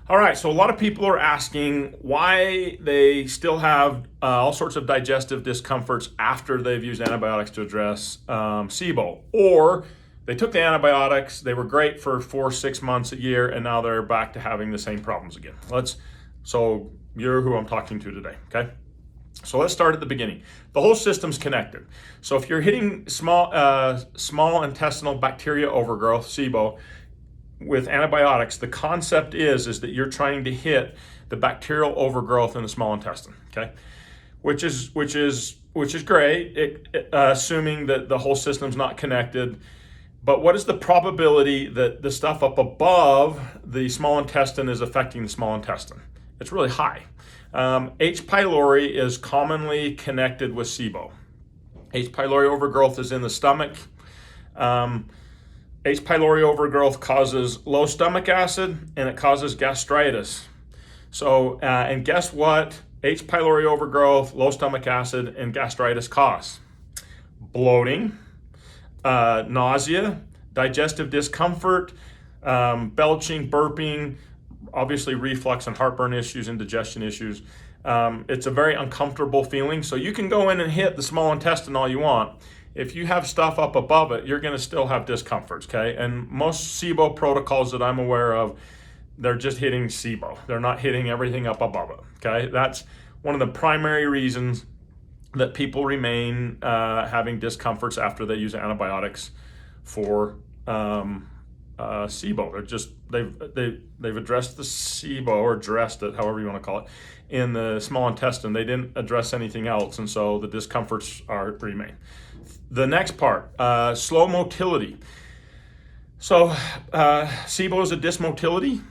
All right, so a lot of people are asking why they still have all sorts of digestive discomforts after they've used antibiotics to address SIBO. Or they took the antibiotics, they were great for 4, 6 months, a year, and now they're back to having the same problems again. So you're who I'm talking to today, okay? So let's start at the beginning. The whole system's connected. So if you're hitting small intestinal bacteria overgrowth, SIBO, with antibiotics, the concept is that you're trying to hit the bacterial overgrowth in the small intestine, okay? Which is great, assuming that the whole system's not connected. But what is the probability that the stuff up above the small intestine is affecting the small intestine? It's really high. H. pylori is commonly connected with SIBO. H. pylori overgrowth is in the stomach. H. pylori overgrowth causes low stomach acid and it causes gastritis. So, and guess what? H. pylori overgrowth, low stomach acid, and gastritis cause bloating, nausea, digestive discomfort, belching, burping, obviously reflux and heartburn issues and digestion issues. It's a very uncomfortable feeling. So you can go in and hit the small intestine all you want. If you have stuff up above it, you're going to still have discomforts, okay? And most SIBO protocols that I'm aware of, they're just hitting SIBO. They're not hitting everything up above it, okay? That's one of the primary reasons that people remain having discomforts after they use antibiotics for SIBO. They've addressed the SIBO, or addressed it, however you want to call it, in the small intestine. They didn't address anything else, and so the discomforts remain. The next part, slow motility. So SIBO is a dysmotility.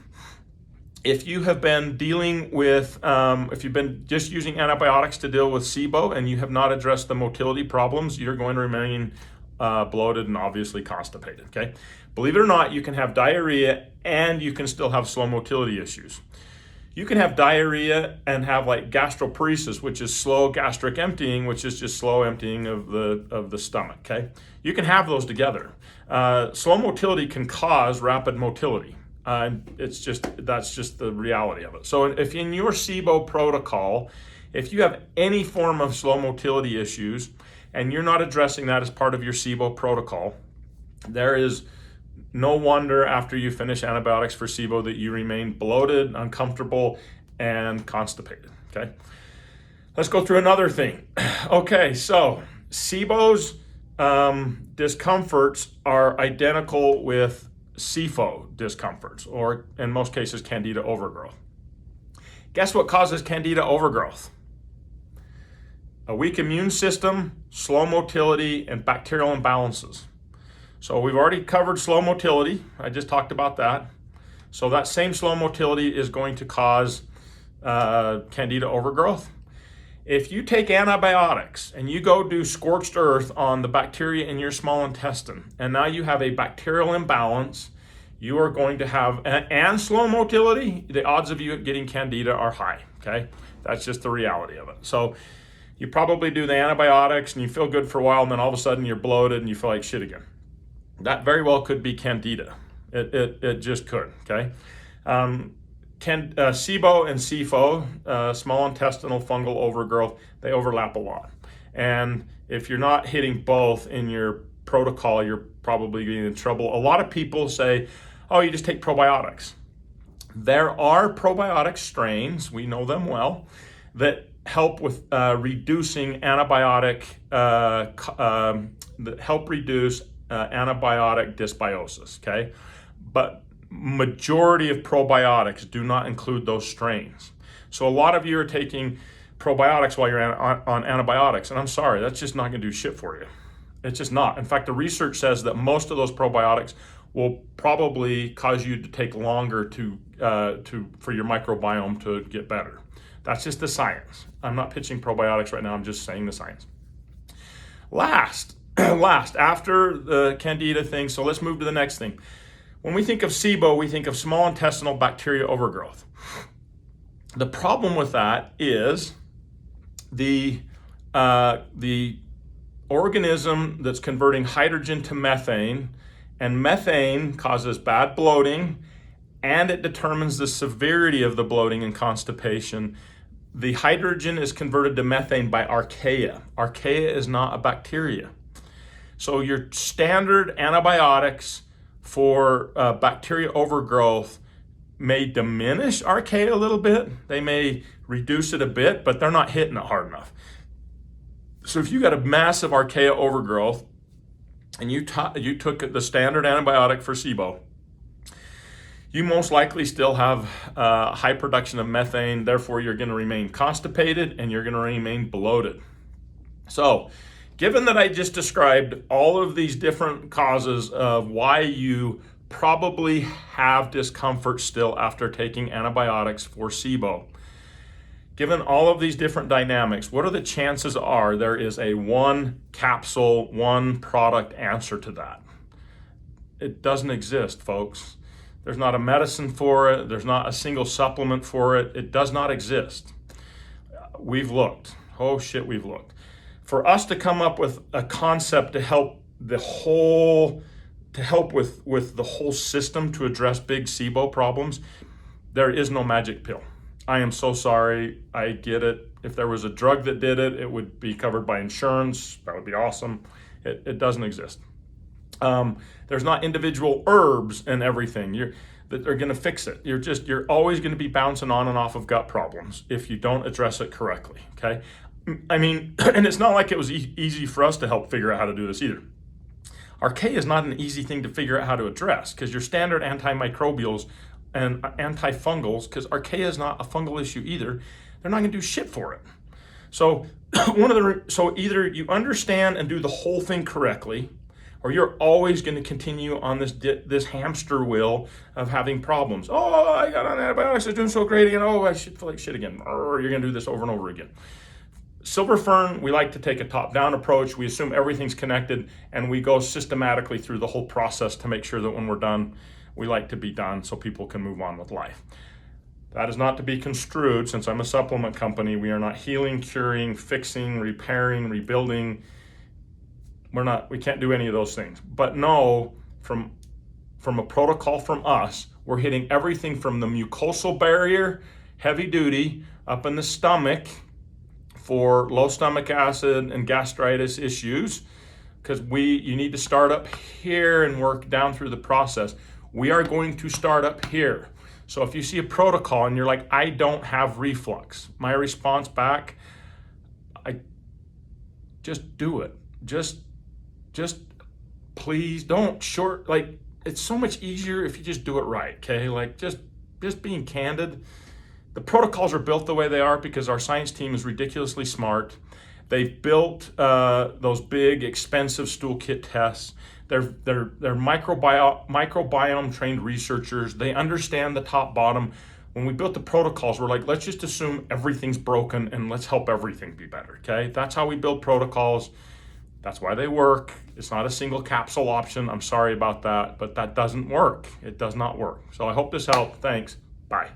If you have been dealing with, if you've been just using antibiotics to deal with SIBO and you have not addressed the motility problems, you're going to remain bloated and obviously constipated, okay? Believe it or not, you can have diarrhea and you can still have slow motility issues. You can have diarrhea and have like gastroparesis, which is slow gastric emptying, which is just slow emptying of the stomach, okay? You can have those together. Slow motility can cause rapid motility. That's just the reality of it. So if in your SIBO protocol, if you have any form of slow motility issues and you're not addressing that as part of your SIBO protocol, there is no wonder after you finish antibiotics for SIBO that you remain bloated, uncomfortable, and constipated, okay? Let's go through another thing. Okay, so SIBO's discomforts are identical with SIFO discomforts, or in most cases, Candida overgrowth. Guess what causes Candida overgrowth? A weak immune system, slow motility, and bacterial imbalances. So we've already covered slow motility. I just talked about that. So that same slow motility is going to cause Candida overgrowth. If you take antibiotics and you go do scorched earth on the bacteria in your small intestine, and now you have a bacterial imbalance, you are going to have, and slow motility, the odds of you getting Candida are high, okay? That's just the reality of it. So you probably do the antibiotics and you feel good for a while, and then all of a sudden you're bloated and you feel like shit again. That very well could be Candida. It just could, okay? SIBO and SIFO, small intestinal fungal overgrowth, they overlap a lot. And if you're not hitting both in your protocol, you're probably getting in trouble. A lot of people say, oh, you just take probiotics. There are probiotic strains, we know them well, that help with reducing antibiotic, that help reduce antibiotic dysbiosis, okay? But majority of probiotics do not include those strains. So a lot of you are taking probiotics while you're on antibiotics, and I'm sorry, that's just not gonna do shit for you. It's just not. In fact, the research says that most of those probiotics will probably cause you to take longer for your microbiome to get better. That's just the science. I'm not pitching probiotics right now, I'm just saying the science. Last, after the Candida thing, so let's move to the next thing. When we think of SIBO, we think of small intestinal bacteria overgrowth. The problem with that is the organism that's converting hydrogen to methane, and methane causes bad bloating and it determines the severity of the bloating and constipation. The hydrogen is converted to methane by archaea. Archaea is not a bacteria. So your standard antibiotics for bacteria overgrowth may diminish archaea a little bit. They may reduce it a bit, but they're not hitting it hard enough. So if you got a massive archaea overgrowth and you took the standard antibiotic for SIBO, you most likely still have high production of methane. Therefore, you're going to remain constipated and you're going to remain bloated. So, given that I just described all of these different causes of why you probably have discomfort still after taking antibiotics for SIBO, given all of these different dynamics, what are the chances are there is a one capsule, one product answer to that? It doesn't exist, folks. There's not a medicine for it. There's not a single supplement for it. It does not exist. We've looked. Oh shit, we've looked. For us to come up with a concept to help with the whole system to address big SIBO problems, there is no magic pill. I am so sorry. I get it. If there was a drug that did it, it would be covered by insurance. That would be awesome. It doesn't exist. There's not individual herbs and everything that are going to fix it. You're always going to be bouncing on and off of gut problems if you don't address it correctly. Okay. I mean, and it's not like it was easy for us to help figure out how to do this either. Archaea is not an easy thing to figure out how to address because your standard antimicrobials and antifungals, because archaea is not a fungal issue either, they're not going to do shit for it. So so either you understand and do the whole thing correctly, or you're always going to continue on this hamster wheel of having problems. Oh, I got on antibiotics, it's doing so great again. Oh, I should feel like shit again. Or you're going to do this over and over again. Silver Fern, we like to take a top-down approach. We assume everything's connected, and we go systematically through the whole process to make sure that when we're done, we like to be done so people can move on with life. That is not to be construed. Since I'm a supplement company, we are not healing, curing, fixing, repairing, rebuilding. We can't do any of those things. But no, from a protocol from us, we're hitting everything from the mucosal barrier, heavy duty, up in the stomach for low stomach acid and gastritis issues, because you need to start up here and work down through the process. We are going to start up here. So if you see a protocol and you're like, I don't have reflux, my response back, just do it. Just please don't it's so much easier if you just do it right, okay? Like just being candid. The protocols are built the way they are because our science team is ridiculously smart. They've built those big, expensive stool kit tests. They're microbiome trained researchers. They understand the top bottom. When we built the protocols, we're like, let's just assume everything's broken and let's help everything be better, okay? That's how we build protocols. That's why they work. It's not a single capsule option. I'm sorry about that, but that doesn't work. It does not work. So I hope this helped. Thanks. Bye.